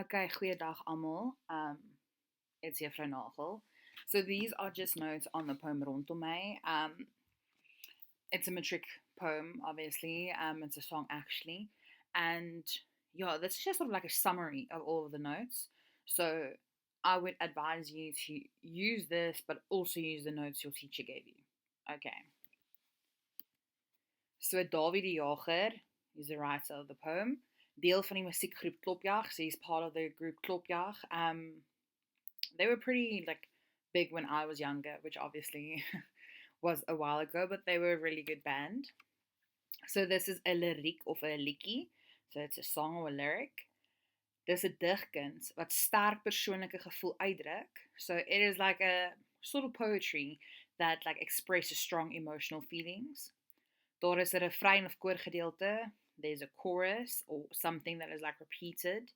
Okay, goeiedag almal. It's Juffrou Nagel. So these are just notes on the poem Rondom My. It's a matric poem, obviously. It's a song actually, and yeah, this is just sort of like a summary of all of the notes. So I would advise you to use this, but also use the notes your teacher gave you. Okay. So Dawie de Jager is the writer of the poem. Deel van die musiekgroep Klopjag. So he's part of the group Klopjag. They were pretty like big when I was younger, which obviously was a while ago, but they were a really good band. So this is a lyriek of a liedjie. So it's a song or a lyric. Dis 'n digkuns wat sterk persoonlike gevoel uitdruk. So it is like a sort of poetry that like expresses strong emotional feelings. Daar is 'n refrein of koorgedeelte. There's a chorus or something that is like repeated.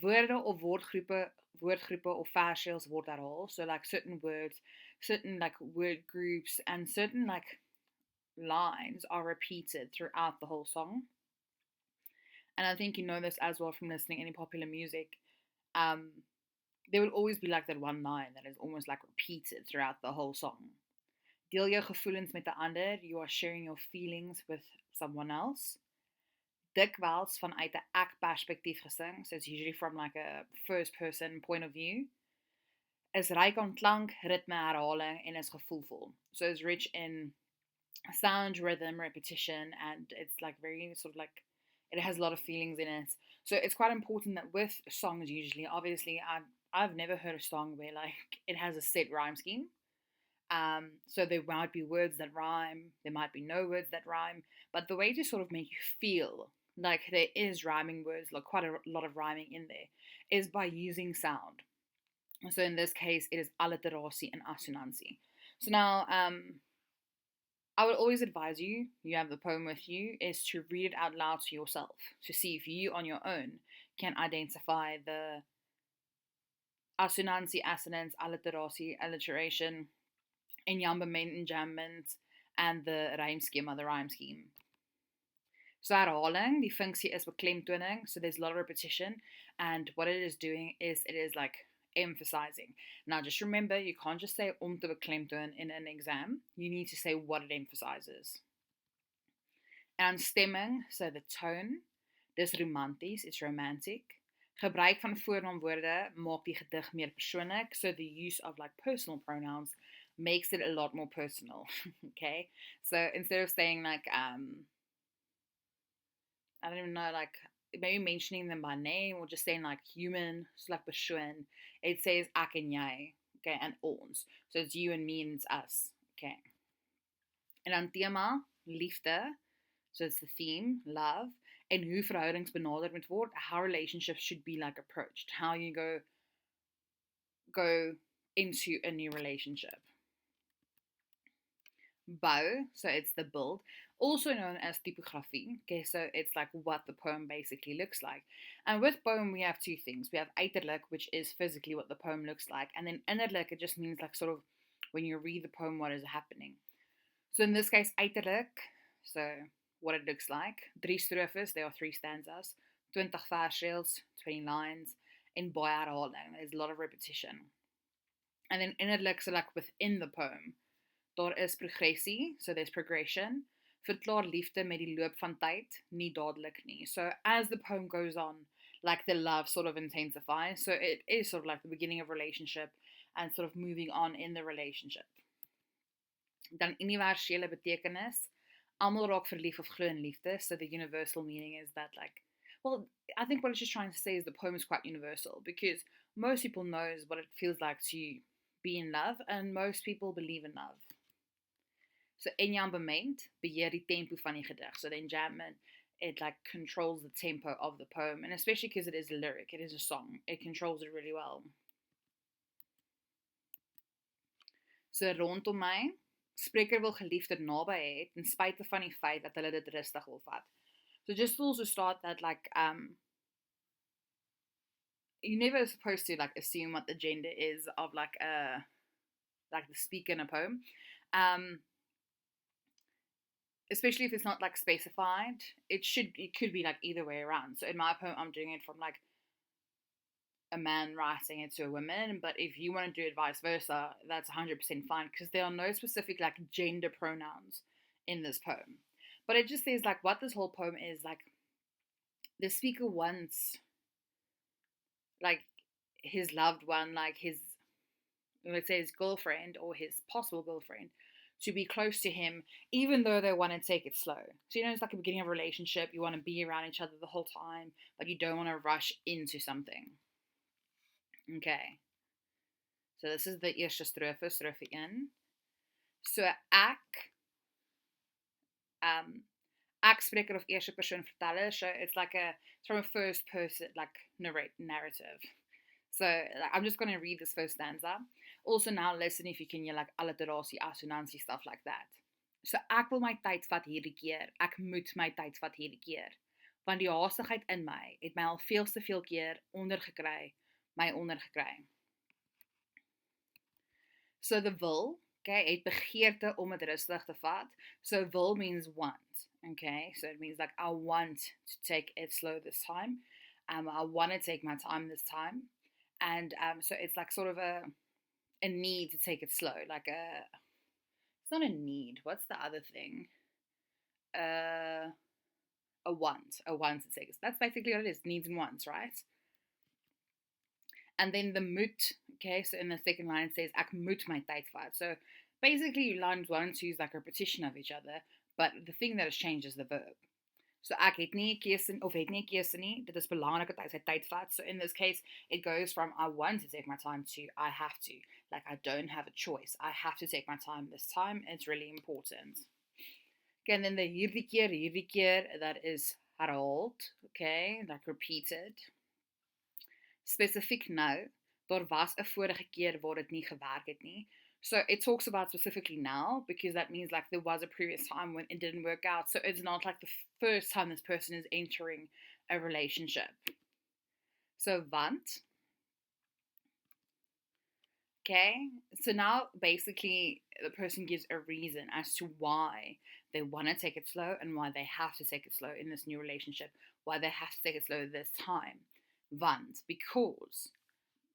Woorde of woordgroepe of versreels word herhaal. So like certain words, certain like word groups and certain like lines are repeated throughout the whole song. And I think you know this as well from listening to any popular music. Um, there will always be like that one line that is almost like repeated throughout the whole song. Deel jou gevoelens met 'n ander. You are sharing your feelings with someone else. Dikwels vanuit 'n ek-perspektief gesing, so it's usually from like a first-person point of view. Is ryk aan klank, ritme, herhaling en is gevoelvol. So it's rich in sound, rhythm, repetition, and it's like very sort of like it has a lot of feelings in it. So it's quite important that with songs, usually, obviously, I've never heard a song where like it has a set rhyme scheme. So there might be words that rhyme, there might be no words that rhyme, but the way to sort of make you feel like there is rhyming words, like quite a lot of rhyming in there, is by using sound. So in this case, it is alliteratie and assonantie. So now, I would always advise you have the poem with you, is to read it out loud to yourself to see if you on your own can identify the assonantie, assonance, alliteratie, alliteration, enjambment, enjambment, and the rhyme schema, the rhyme scheme. So herhaling, die funksie is beklemtoning, so there's a lot of repetition, and what it is doing is it is like emphasizing. Now just remember, you can't just say om te beklemtoon in an exam, you need to say what it emphasizes. And stemming, so the tone, dis romanties, it's romantic. Gebruik van voornaamwoorde maak die gedig meer persoonlik, so the use of like personal pronouns makes it a lot more personal. Okay, so instead of saying like I don't even know, like maybe mentioning them by name or just saying like human, so like persoon, it says ek en jy, okay, and ons. So it's you and me and it's us, okay. En dan thema, liefde, so it's the theme, love, en hoe verhoudings benader moet word, how relationships should be like approached, how you go into a new relationship. Bou, so it's the build, also known as typography. Okay, so it's like what the poem basically looks like. And with poem, we have two things. We have uiterlik, which is physically what the poem looks like, and then innerlik, it just means like sort of when you read the poem, what is happening. So in this case, uiterlik, so what it looks like. 3 strophes, there are 3 stanzas, 20 versreels, 20 lines, en baie herhaling. There's a lot of repetition. And then innerlik, so like within the poem, daar is progressie, so there's progression. Verklaar liefde met die loop van tyd, nie dadelik nie. So as the poem goes on, like the love sort of intensifies. So it is sort of like the beginning of a relationship and sort of moving on in the relationship. Dan universele betekenis. Almal raak verlief of glo in liefde. So the universal meaning is that like, well, I think what it's just trying to say is the poem is quite universal because most people knows what it feels like to be in love and most people believe in love. So enjambment beheer die tempo van die gedig. So the enjambment, it like controls the tempo of the poem, and especially because it is a lyric, it is a song, it controls it really well. So Rondom My, spreker wil geliefde naby hê ten spyte van die feit dat hulle dit rustig wil vat. So just to also start that like you're never supposed to like assume what the gender is of like the speaker in a poem. Especially if it's not like specified, it could be like either way around. So in my poem, I'm doing it from like a man writing it to a woman, but if you want to do it vice versa, that's 100% fine, because there are no specific, like, gender pronouns in this poem. But it just says, like, what this whole poem is, like, the speaker wants, like, his loved one, like, his, let's say his girlfriend or his possible girlfriend, to be close to him, even though they want to take it slow. So, it's like the beginning of a relationship, you want to be around each other the whole time, but you don't want to rush into something. Okay. So this is the eerste strofe, strofe 1. So ek spreker of eerste persoon verteller, so it's from a first person, like, narrative. So I'm just going to read this first stanza. Also now listen if you can hear, like, alliterasie, assonansie, stuff like that. So ek wil my tyd vat hierdie keer, ek moet my tyd vat hierdie keer, want die haastigheid in my het my al veel te veel keer ondergekry. So the wil, okay, het begeerte om het rustig te vat. So wil means want, okay, so it means, like, I want to take it slow this time. I want to take my time this time. And so it's like sort of a need to take it slow, like it's not a need, what's the other thing? A want to take it. That's basically what it is, needs and wants, right? And then the moet, okay, so in the second line it says, ek moet my tyd vat. So basically lines 1 and 2 is like a repetition of each other, but the thing that has changed is the verb. So ek het nie 'n keuse of het nie 'n keuse nie, dit is belangrik dat hy sy tyd vat. So in this case, it goes from I want to take my time to I have to. Like, I don't have a choice. I have to take my time this time. It's really important. Okay, and then the hierdie keer, that is herhaald, okay, like repeated. Spesifiek nou, daar was 'n vorige keer waar dit nie gewerk het nie. So it talks about specifically now, because that means, like, there was a previous time when it didn't work out. So it's not like the first time this person is entering a relationship. So want. Okay, so now basically the person gives a reason as to why they want to take it slow and why they have to take it slow in this new relationship, why they have to take it slow this time. Want, because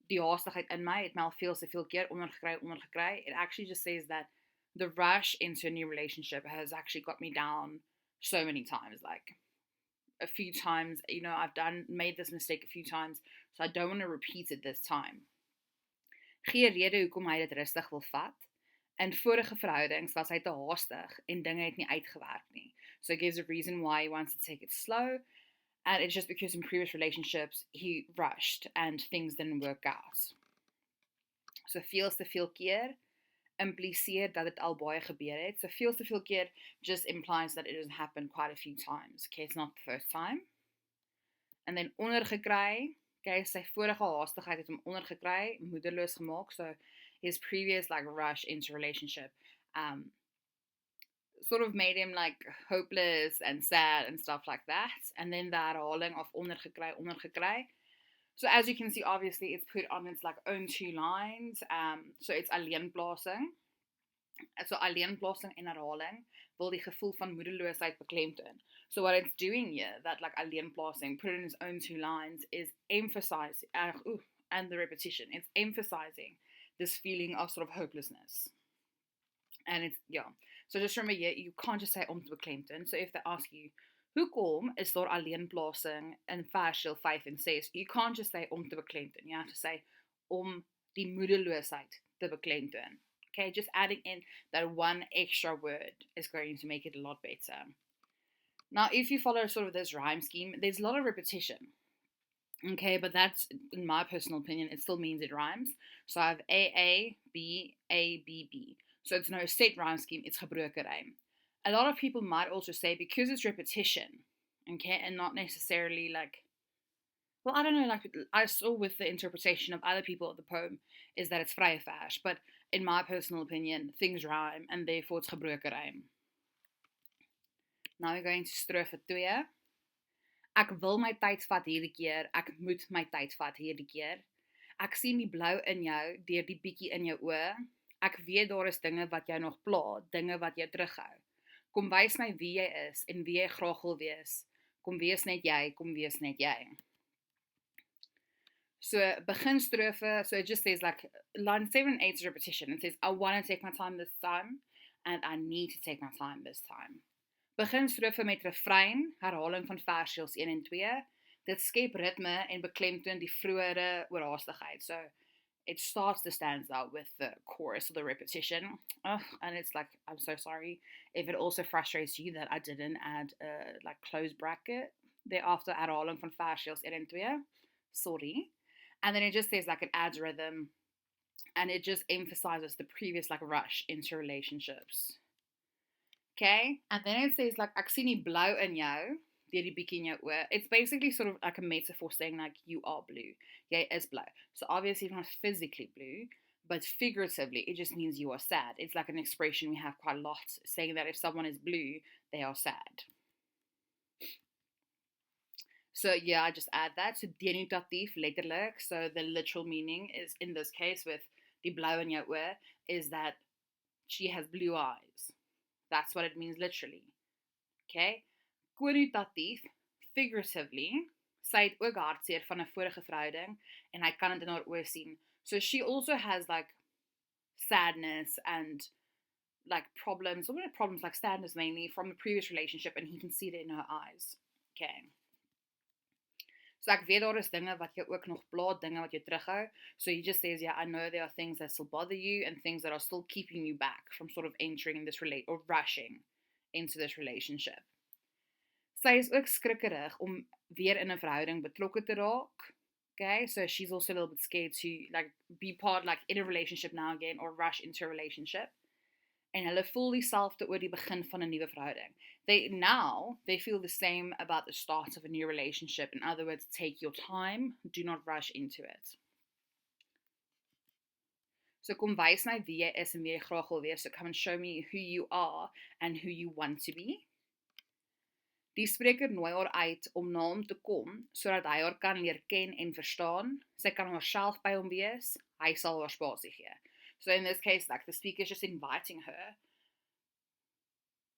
die haastigheid in my het my al veel te veel keer ondergekry. It actually just says that the rush into a new relationship has actually got me down so many times, like a few times, I've made this mistake a few times, so I don't want to repeat it this time. Gee rede hoekom hy dit rustig wil vat. In vorige verhoudings was hy te haastig en dinge het nie uitgewerk nie. So it gives a reason why he wants to take it slow. And it's just because in previous relationships, he rushed and things didn't work out. So veel te veel keer impliceer dat het al baie gebeur het. So veel te veel keer just implies that it has happened quite a few times. Okay, it's not the first time. And then ondergekry, okay, sy vorige haastigheid het hom ondergekry, moederloos gemaak. So his previous, like, rush into relationship sort of made him, like, hopeless and sad and stuff like that. And then the herhaling of ondergekry. So as you can see, obviously it's put on its, like, own 2 lines. So it's alleenplasing. So alleenplasing en herhaling wil die gevoel van moedeloosheid beklemtoon. So what it's doing here, that, like, alleenplasing, put in its own 2 lines, is emphasizing, and the repetition, it's emphasizing this feeling of sort of hopelessness. And it's, yeah. So just remember, you can't just say om te beklemtoon. So if they ask you, hoekom is daar alleenplasing in versdeel 5 en 6? You can't just say om te beklemtoon. You have to say om die moedeloosheid te beklemtoon. Okay, just adding in that one extra word is going to make it a lot better. Now, if you follow sort of this rhyme scheme, there's a lot of repetition. Okay, but that's, in my personal opinion, it still means it rhymes. So I have A, B, B. So it's no set rhyme scheme, it's gebroke rhyme. A lot of people might also say, because it's repetition, okay, and not necessarily, like, well, I don't know, like, I saw with the interpretation of other people of the poem, is that it's vrye vers, but in my personal opinion, things rhyme, and therefore it's gebroke rhyme. Now we're going to strofe 2. Ek wil my tyd vat hierdie keer, ek moet my tyd vat hierdie keer. Ek sien die blou in jou, deur die bietjie in jou oë. Ek weet daar is dinge wat jou nog pla, dinge wat jou terughou. Kom wys my wie jy is en wie jy graag wil wees. Kom wees net jy, kom wees net jy. So beginstrofe, so it just says like line 7 and 8 is repetition. It says, I want to take my time this time, and I need to take my time this time. Beginstrofe met refrein, herhaling van versies 1 en 2. Dit skep ritme en beklemtoon die vroegere oorhaastigheid. So it starts the stanza with the chorus or the repetition. And it's like, I'm so sorry if it also frustrates you that I didn't add a like close bracket thereafter herhaling van versies 1 en 2. Sorry. And then it just says like it adds rhythm and it just emphasizes the previous like rush into relationships. Okay? And then it says like ek sien die blou in jou deur die bietjie in jou oë. It's basically sort of like a metaphor saying like you are blue. Jy is blou. So obviously not physically blue, but figuratively it just means you are sad. It's like an expression we have quite a lot saying that if someone is blue, they are sad. So yeah, I just add that. So denotatief, letterlijk. So the literal meaning is, in this case with die blou in jou oë, is that she has blue eyes. That's what it means literally. Okay? Konotatief, figuratively, sy het ook hartseer van 'n vorige verhouding en hy kan dit in haar oë sien. So she also has like sadness and like problems, or not problems, like sadness mainly from the previous relationship, and he can see it in her eyes. Okay. So ek weet daar is dinge wat jou ook nog pla, dinge wat jou terughou. So he just says, yeah, I know there are things that still bother you and things that are still keeping you back from sort of entering this or rushing into this relationship. Sy is ook skrikkerig om weer in 'n verhouding betrokke te raak. Okay, so she's also a little bit scared to like be part like in a relationship now again or rush into a relationship. En hulle voel dieselfde oor die begin van 'n nuwe verhouding. They feel the same about the start of a new relationship. In other words, take your time, do not rush into it. So kom wys my wie jy is en wie jy graag wil wees. So come and show me who you are and who you want to be. Die spreker nooi haar uit om na hom te kom, sodat hy haar kan leer ken en verstaan. Sy kan haarself by hom wees, hy sal haar spasie gee. So in this case, like the speaker is just inviting her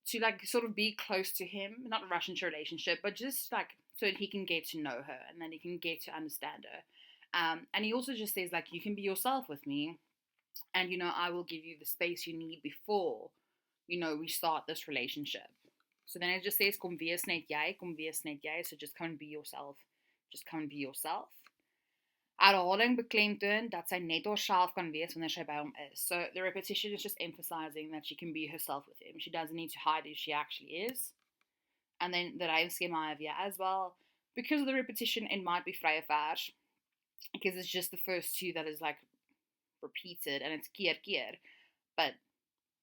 to like sort of be close to him, not rush into a relationship, but just like so that he can get to know her and then he can get to understand her. And he also just says like, you can be yourself with me and, you know, I will give you the space you need before, you know, we start this relationship. So then it just says, kom wees net jy, kom wees net jy. So just come and be yourself. Just come and be yourself. Herhaling beklemtoon dat sy net haarself kan wees wanneer sy by hom is. So the repetition is just emphasizing that she can be herself with him. She doesn't need to hide who she actually is. And then the rymschema here as well. Because of the repetition, it might be vrye vers. Because it's just the first two that is like repeated and it's keer. But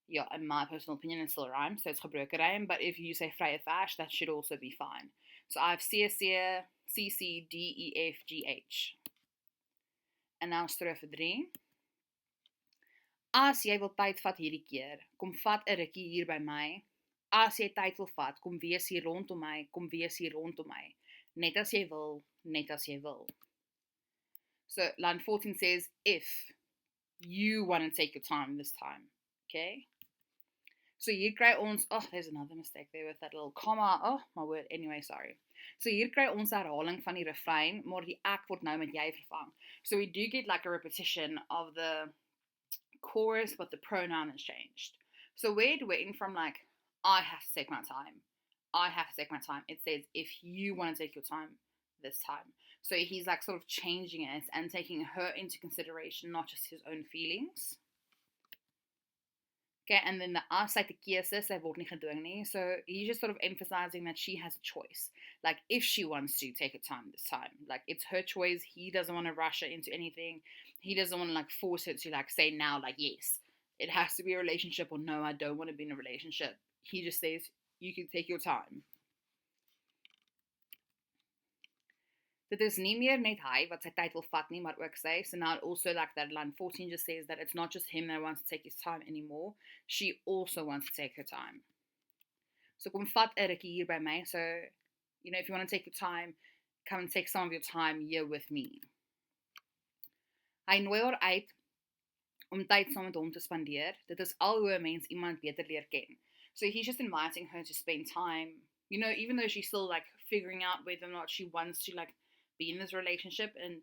yeah, in my personal opinion, it still rhymes, so it's gebroken rhyme. But if you say vrye vers, that should also be fine. So I have C, C, D, E, F, G, H. En nou strofe 3. As jy wil tyd vat hierdie keer, kom vat 'n rukkie hier by my. As jy tyd wil vat, kom wees hier rondom my, kom wees hier rondom my. Net as jy wil, net as jy wil. So line 14 says, if you want to take your time this time. Okay? So hier kry ons, there's another mistake there with that little comma. Oh, my word. Anyway, sorry. So hier kry ons herhaling van die refrein, maar die ek word nou met jy vervang. So we do get like a repetition of the chorus, but the pronoun is changed. So where it went from like, I have to take my time. I have to take my time. It says, if you want to take your time this time. So he's like sort of changing it and taking her into consideration, not just his own feelings. Okay, and then the as uit die keuse, sy word nie gedwing nie. So he's just sort of emphasizing that she has a choice. Like, if she wants to take her time this time. Like, it's her choice. He doesn't want to rush her into anything. He doesn't want to, like, force her to, like, say now, like, yes, it has to be a relationship, or no, I don't want to be in a relationship. He just says, you can take your time. Dit is nie meer net hy wat sy tyd wil vat nie, maar ook sy. So now also like that line 14 just says that it's not just him that wants to take his time anymore. She also wants to take her time. So kom vat 'n rukkie hier by my. So, you know, if you want to take your time, come and take some of your time here with me. Hy nooi haar uit om tyd saam met hom te spandeer. Dit is al hoe 'n mens iemand beter leer ken. So he's just inviting her to spend time, you know, even though she's still like figuring out whether or not she wants to like be in this relationship, and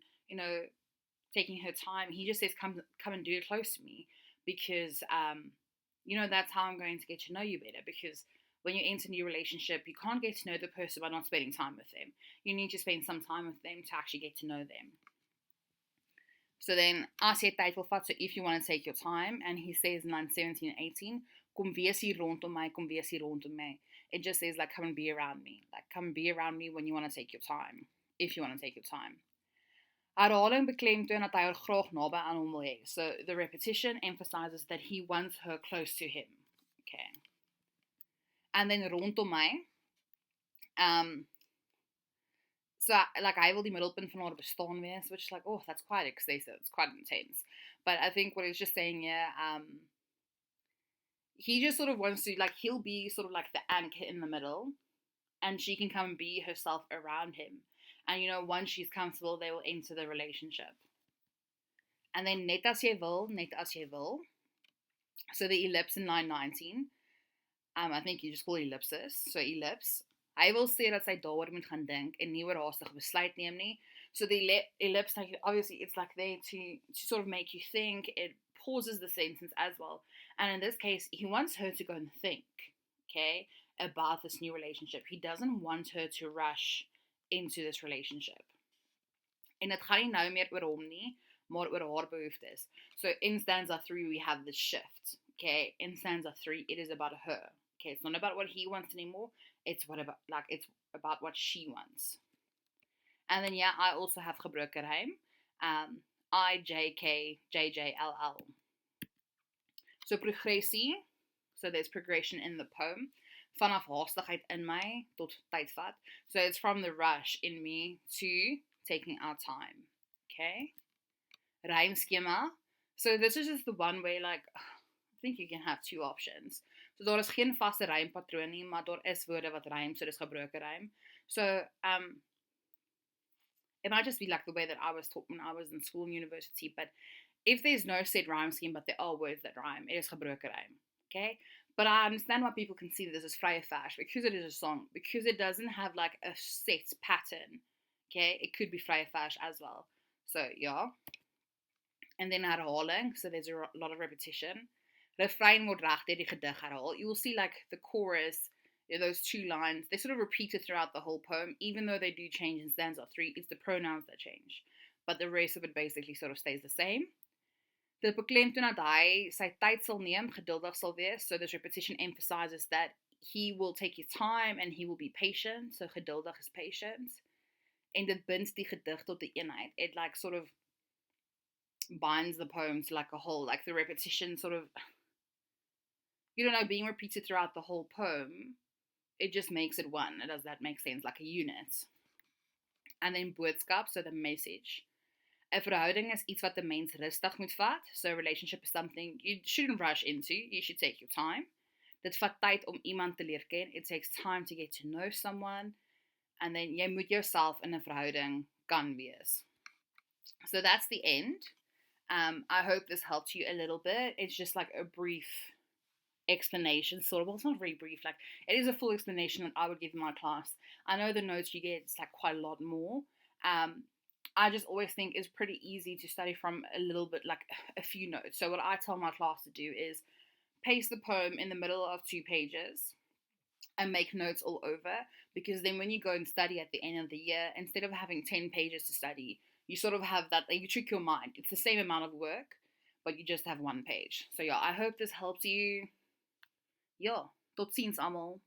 taking her time. He just says, come and do it close to me, because that's how I'm going to get to know you better. Because when you enter a new relationship, you can't get to know the person by not spending time with them. You need to spend some time with them to actually get to know them. So then, as jy tyd wil vat, so if you want to take your time, and he says in line 17 and 18, kom wees hier rondom my, kom wees hier rondom my. It just says, like, come and be around me. Like, come and be around me when you want to take your time, if you want to take your time. Herhaling beklemtoon dat hy haar graag naby aan hom wil hê. So the repetition emphasizes that he wants her close to him. Okay. And then rondom my, so, like, hy wil die middelpunt van haar bestaan wees, which is like, oh, that's quite excessive, it's quite intense. But I think what he's just saying here, he just sort of wants to, like, he'll be sort of like the anchor in the middle, and she can come and be herself around him. And, once she's comfortable, they will enter the relationship. And then net as jy wil, net as jy wil. So the ellipse in line 19, I think you just call ellipsis, so ellipse. Hy wil sê dat sy daaroor moet gaan dink en nie oorhaastig besluit neem nie. So the ellipse, like, obviously, it's like there to sort of make you think. It pauses the sentence as well. And in this case, he wants her to go and think, okay, about this new relationship. He doesn't want her to rush into this relationship. En dit gaan nie nou meer oor hom nie, maar oor haar behoeftes. So in stanza 3, we have this shift, okay? In stanza 3, it is about her. Okay, it's not about what he wants anymore. It's about what she wants. And then, yeah, I also have gebroke rym. I, J, K, J, J, L, L. So progressie. So there's progression in the poem. Vanaf haastigheid in my tot tydvat. So it's from the rush in me to taking our time. Okay? Rhyme schema. So this is just the one way, like, I think you can have two options. So daar is geen vaste rympatroon nie, maar daar is woorde wat rym, so dis gebroke rym. So, it might just be like the way that I was taught when I was in school and university, but if there's no set rhyme scheme, but there are words that rhyme, it is gebroke rym. Okay? But I understand why people consider this as vrye vers, because it is a song, because it doesn't have like a set pattern. Okay? It could be vrye vers as well. So, yeah. And then herhaling, so there's a lot of repetition. Refrein word reg deur die gedig herhaal. You will see like the chorus, those two lines, they sort of repeated throughout the whole poem, even though they do change in stanza 3, it's the pronouns that change. But the rest of it basically sort of stays the same. Dit beklemtoon dat hy sy tyd sal neem, geduldig sal wees. So this repetition emphasizes that he will take his time and he will be patient. So geduldig is patience. En dit bindt die gedig tot die eenheid. It like sort of binds the poem to like a whole, like the repetition sort of, being repeated throughout the whole poem, it just makes it one. Does that make sense? Like a unit. And then boodskap, so the message. 'n verhouding is iets wat 'n mens rustig moet vat. So a relationship is something you shouldn't rush into. You should take your time. Dit vat tyd om iemand te leer ken. It takes time to get to know someone. And then jy moet jouself in 'n verhouding kan wees. So that's the end. I hope this helped you a little bit. It's just like a brief explanation, sort of. Well, it's not very brief. Like, it is a full explanation that I would give in my class. I know the notes you get, it's like quite a lot more. I just always think it's pretty easy to study from a little bit, like a few notes. So what I tell my class to do is paste the poem in the middle of 2 pages and make notes all over, because then when you go and study at the end of the year, instead of having 10 pages to study, you sort of have that, like, you trick your mind. It's the same amount of work, but you just have 1 page. So yeah, I hope this helps you. Ja, tot ziens almal.